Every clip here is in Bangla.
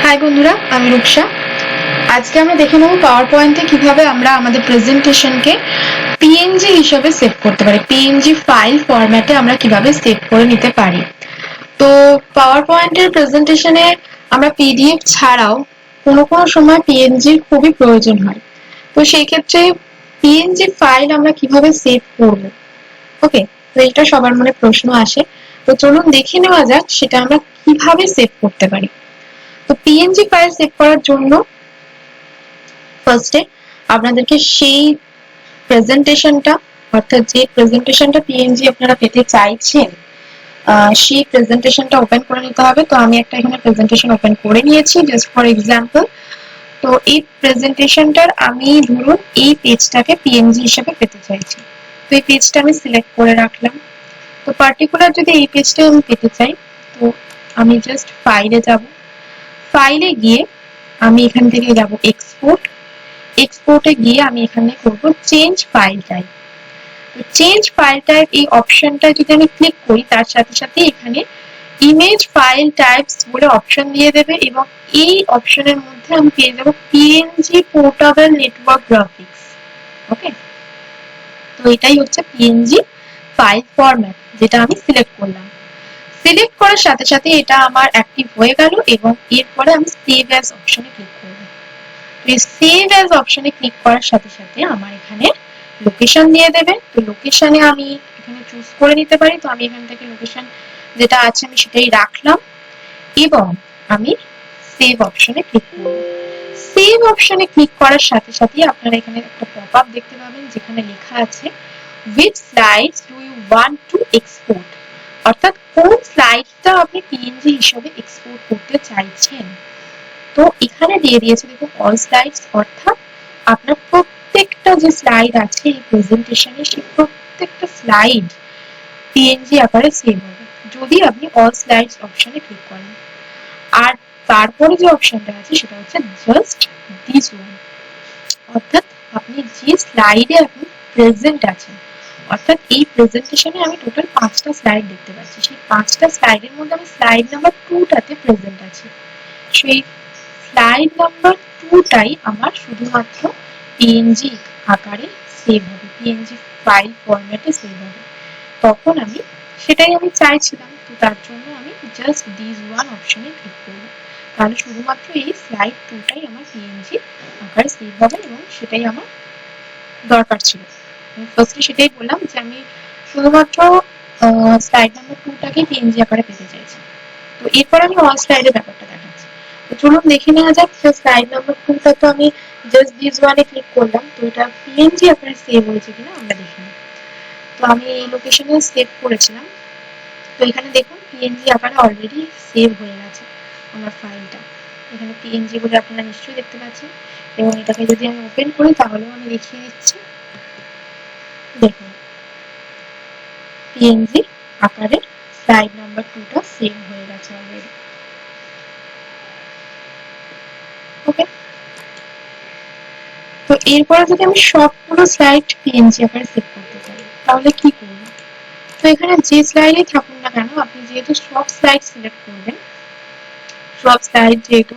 হাই বন্ধুরা, আমি রূপসা। আজকে আমরা দেখে নেব পাওয়ার পয়েন্টে কিভাবে আমরা আমাদের প্রেজেন্টেশনকে পিএনজি হিসেবে সেভ করতে পারি, পিএনজি ফাইল ফরম্যাটে আমরা কিভাবে সেভ করে নিতে পারি। তো পাওয়ার পয়েন্টের প্রেজেন্টেশনে আমরা পিডিএফ ছাড়াও কোনো কোনো সময় পিএনজির খুবই প্রয়োজন হয়। তো সেই ক্ষেত্রে পিএনজি ফাইল আমরা কিভাবে সেভ করব, ওকে, তো এটা সবার মনে প্রশ্ন আসে। তো চলুন দেখে নেওয়া যাক সেটা আমরা কিভাবে সেভ করতে পারি। তো পিএনজি ফাইল সেভ করার জন্য ফার্স্টে আপনাদেরকে সেই প্রেজেন্টেশনটা, অর্থাৎ যে প্রেজেন্টেশনটা পিএনজি আপনারা পেতে চাইছেন, সেই প্রেজেন্টেশনটা ওপেন করে নিতে হবে। তো আমি একটা এখানে প্রেজেন্টেশন ওপেন করে নিয়েছি জাস্ট ফর এক্সাম্পল। তো এই প্রেজেন্টেশনটার আমি ধরুন এই পেজটাকে পিএনজি হিসেবে পেতে চাইছি। তো এই পেজটা আমি সিলেক্ট করে রাখলাম। তো পার্টিকুলার যদি এই পেজটা আমি পেতে চাই, তো আমি জাস্ট ফাইলে যাব, ফাইলে গিয়ে আমি এখান থেকে যাব এক্সপোর্টে গিয়ে আমি এখানে করব চেঞ্জ ফাইল টাইপ। তো চেঞ্জ ফাইল টাইপ এই অপশনটা যদি আমি ক্লিক করি, তার সাথে সাথে এখানে ইমেজ ফাইল টাইপস বলে অপশন দিয়ে দেবে এবং এই অপশনের মধ্যে আমি পেয়ে যাব পিএনজি পোর্টেবল নেটওয়ার্ক গ্রাফিক্স। ওকে, তো এটাই হচ্ছে পিএনজি ফাইল ফরম্যাট যেটা আমি সিলেক্ট করলাম। সিলেক্ট করার সাথে সাথে এটা আমার অ্যাক্টিভ হয়ে গেল এবং এরপরে আমি সেভ অ্যাজ অপশনে ক্লিক করব। এই সেভ অ্যাজ অপশনে ক্লিক করার সাথে সাথে আমার এখানে লোকেশন দিয়ে দেবে। তো লোকেশনে আমি এখানে চুজ করে নিতে পারি। তো আমি এখান থেকে লোকেশন যেটা আছে আমি সেটাই রাখলাম এবং আমি সেভ অপশনে ক্লিক করব। সেভ অপশনে ক্লিক করার সাথে সাথে আপনারা এখানে একটা পপআপ দেখতে পাবেন যেখানে লেখা আছে which slides do you want to export, অর্থাৎ কোন স্লাইডটা আপনি পিএনজি হিসেবে এক্সপোর্ট করতে চাইছেন। তো এখানে দিয়ে দিয়েছে দেখুন অল স্লাইডস, অর্থাৎ আপনার প্রত্যেকটা যে স্লাইড আছে এই প্রেজেন্টেশনে সেই প্রত্যেকটা স্লাইড পিএনজি আকারে সেভ হবে যদি আপনি অল স্লাইডস অপশনে ক্লিক করেন। আর তারপরে যে অপশনটা আছে সেটা হচ্ছে জাস্ট দিস ওয়ান, অর্থাৎ আপনি যে স্লাইডে আপনি প্রেজেন্ট আছেন, অর্থাৎ এই প্রেজেন্টেশনে আমি টোটাল 5টা স্লাইড দেখতে পাচ্ছি। সেই 5টা স্লাইডের মধ্যে আমি স্লাইড নাম্বার 2টাতে প্রেজেন্ট আছি। সেই স্লাইড নাম্বার 2টাই আমার শুধুমাত্র পিএনজি আকারে সেভ হবে, পিএনজি ফাইল ফরম্যাটে সেভ হবে। তখন আমি সেটাই আমি চাইছিলাম। তো তার জন্য আমি জাস্ট দিস ওয়ান অপশনে ক্লিক করব। তাহলে শুধুমাত্র এই স্লাইড 2টাই আমার পিএনজি আকারে সেভ হবে এবং সেটাই আমার দরকার ছিল। আমি ফার্স্টে সেটাই বললাম যে আমি শুধুমাত্র স্লাইড নাম্বার 2টাকে পিএনজি আকারে পেতে চাইছি। তো এরপর আমি অল স্লাইডের ব্যাপারটা দেখাচ্ছি। তো চলুন দেখে নেওয়া যাক। স্লাইড নাম্বার 2টা তো আমি জাস্ট দিস ওয়ানে ক্লিক করলাম, তো এটা পিএনজি আকারে সেভ হয়েছে কিনা আমরা দেখে নিই। তো আমি এই লোকেশনে সেভ করেছিলাম। তো এখানে দেখুন পিএনজি আকারে অলরেডি সেভ হয়ে গেছে আমার ফাইলটা। এখানে পিএনজি বলে আপনারা নিশ্চয়ই দেখতে পাচ্ছেন এবং এটাকে যদি আমি ওপেন করি তাহলেও আমি দেখিয়ে দিচ্ছি। দেখুন পিএনজি আকারে স্লাইড নাম্বার 2টা সেভ হয়ে গেছে অলরেডি। ওকে, তো এরপরে যদি আমি সবগুলো স্লাইড পিএনজি আকারে সেভ করতে চাই তাহলে কি করব? তো এখানে যে স্লাইডে থাকুন না কেন, আপনি যেহেতু সব স্লাইড সিলেক্ট করবেন, সব স্লাইড যেহেতু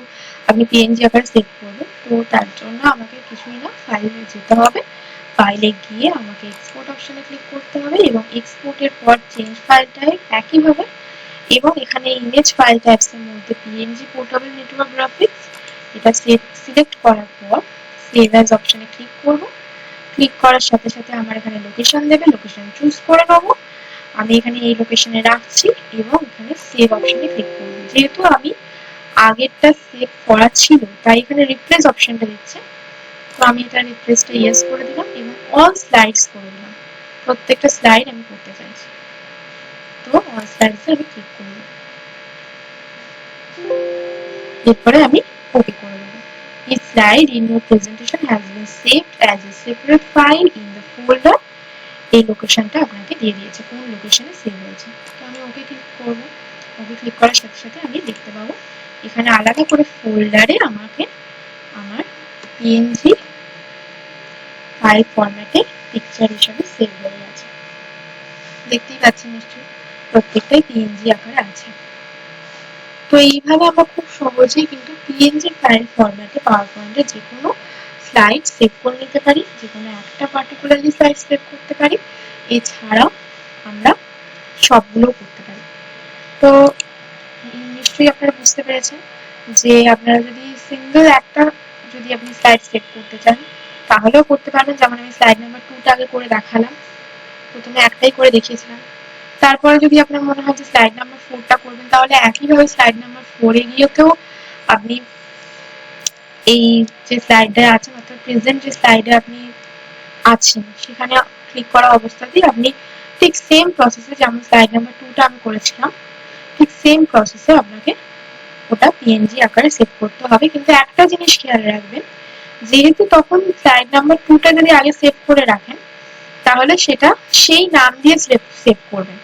আপনি পিএনজি আকারে সেভ করবেন, তো তার জন্য আমাকে কিছুই না, ফাইলে যেতে হবে। ফাইলে গিয়ে আমাকে এক্সপোর্ট অপশনে ক্লিক করতে হবে এবং এক্সপোর্টের পর চেঞ্জ ফাইল টাইপ একইভাবে এবং এখানে ইমেজ ফাইল টাইপস এর মধ্যে পিএনজি পোর্টেবল নেটওয়ার্ক গ্রাফিক্স এটা সিলেক্ট করার পর সেভ অ্যাজ অপশনে ক্লিক করব। ক্লিক করার সাথে সাথে আমার এখানে লোকেশন দেবে, লোকেশন চুজ করে নেব। আমি এখানে এই লোকেশনে রাখছি এবং এখানে সেভ অপশনে ক্লিক করব। যেহেতু আমি আগেরটা সেভ করা ছিল তাই এখানে রিপ্লেস অপশনটা দিচ্ছে। তো আমি এটা রিপ্লেসটা ইয়েস করে দিলাম এবং অল স্লাইডস করে দিলাম। প্রত্যেকটা স্লাইড আমি করতে চাইছি, তো অল স্লাইডসে আমি ক্লিক করব। এরপরে আমি ওকে করে দেব। Each slide in your presentation has been saved as a separate file in the folder. এই লোকেশনটা আপনাকে দিয়ে দিয়েছে কোন লোকেশনে সেভ হয়েছে। তো আমি ওকে ক্লিক করব। ওকে ক্লিক করার সাথে সাথে আমি দেখতে পাবো এখানে আলাদা করে ফোল্ডারে আমাকে আমার পিএনজি ফাইল ফরম্যাটে পিকচার হিসেবে সেভ হয়ে গেছে। দেখতেই পাচ্ছেন নিশ্চয়ই প্রত্যেকটাই পিএনজি আকারে আছে। তো এইভাবে আমরা খুব সহজেই কিন্তু পিএনজি ফাইল ফরম্যাটে পাওয়ার পয়েন্টে যে কোনো স্লাইড সেভ করে নিতে পারি, যে কোনো একটা পার্টিকুলারলি স্লাইড সেভ করতে পারি, এছাড়াও আমরা সবগুলো করতে পারি। তো নিশ্চয়ই আপনারা বুঝতে পেরেছেন যে আপনারা যদি সিঙ্গেল একটা যদি আপনি স্লাইড সেভ করতে চান তাহলেও করতে পারবেন। যেমন আমি স্লাইড নাম্বার 2টা আগে করে দেখালাম, প্রথমে একটাই করে দেখিয়েছিলাম। তারপরে যদি আপনার মনে হয় যে স্লাইড নাম্বার 4টা করবেন, তাহলে একইভাবে স্লাইড নাম্বার 4 এ গিয়েও আপনি এই যে স্লাইডে আছেন অর্থাৎ প্রেজেন্ট যে স্লাইডে আপনি আছেন সেখানে ক্লিক করা অবস্থাতেই আপনি ঠিক সেম প্রসেসে, যেমন স্লাইড নাম্বার 2টা আমি করেছিলাম ঠিক সেম প্রসেসে আপনাকে ওটা পিএনজি আকারে সেভ করতে হবে। কিন্তু একটা জিনিস খেয়াল রাখবেন, যেহেতু তখন স্লাইড নাম্বার 2টা যদি আগে সেভ করে রাখেন তাহলে সেটা সেই নাম দিয়ে সেভ করবেন,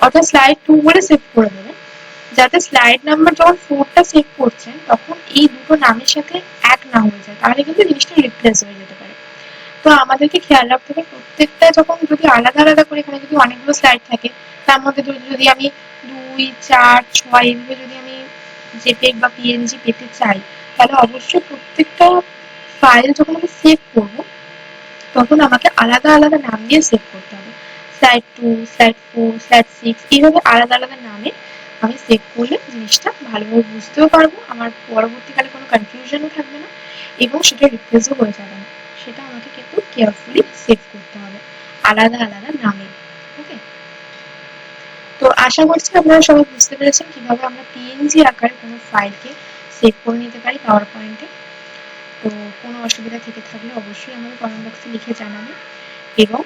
অর্থাৎ স্লাইড 2 বলে সেভ করে দেবেন, যাতে স্লাইড নাম্বার যখন 4টা সেভ করছেন তখন এই দুটো নামের সাথে এক না হয়ে যায়, তাহলে কিন্তু জিনিসটা রিপ্লেস হয়ে যেতে পারে। তো আমাদেরকে খেয়াল রাখতে হবে প্রত্যেকটা যখন যদি আলাদা আলাদা করে এখানে যদি অনেকগুলো স্লাইড থাকে তার মধ্যে যদি আমি 2, 4, 6 এগুলো যদি আমি জেপিইজি বা পিএনজি পেতে চাই, তাহলে অবশ্যই প্রত্যেকটা ফাইল যখন আমি সেভ করব তখন আমাকে আলাদা আলাদা নাম দিয়ে সেভ করতে হবে। স্লাইড 2, স্লাইড 4, স্লাইড 6 এইভাবে আলাদা আলাদা নামে আমি সেভ করলে জিনিসটা ভালোভাবে বুঝতেও পারবো, আমার পরবর্তীকালে কোনো কনফিউশনও থাকবে না এবং সেটা রিপ্লেসও হয়ে যাবে না। সেটা আমাকে কিন্তু কেয়ারফুলি সেভ করতে হবে আলাদা আলাদা নামে। ওকে, তো আশা করছি আপনারা সবাই বুঝতে পেরেছেন কিভাবে আমরা পিএনজি আকারে কোনো ফাইলকে সেভ করে নিতে পারি পাওয়ার পয়েন্টে। তো কোনো অসুবিধা থেকে থাকলে অবশ্যই আমাকে কমেন্ট বক্সে লিখে জানাবেন এবং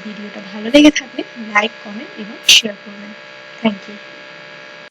ভিডিওটা ভালো লেগে থাকলে লাইক, কমেন্ট এবং শেয়ার করবেন। Thank you.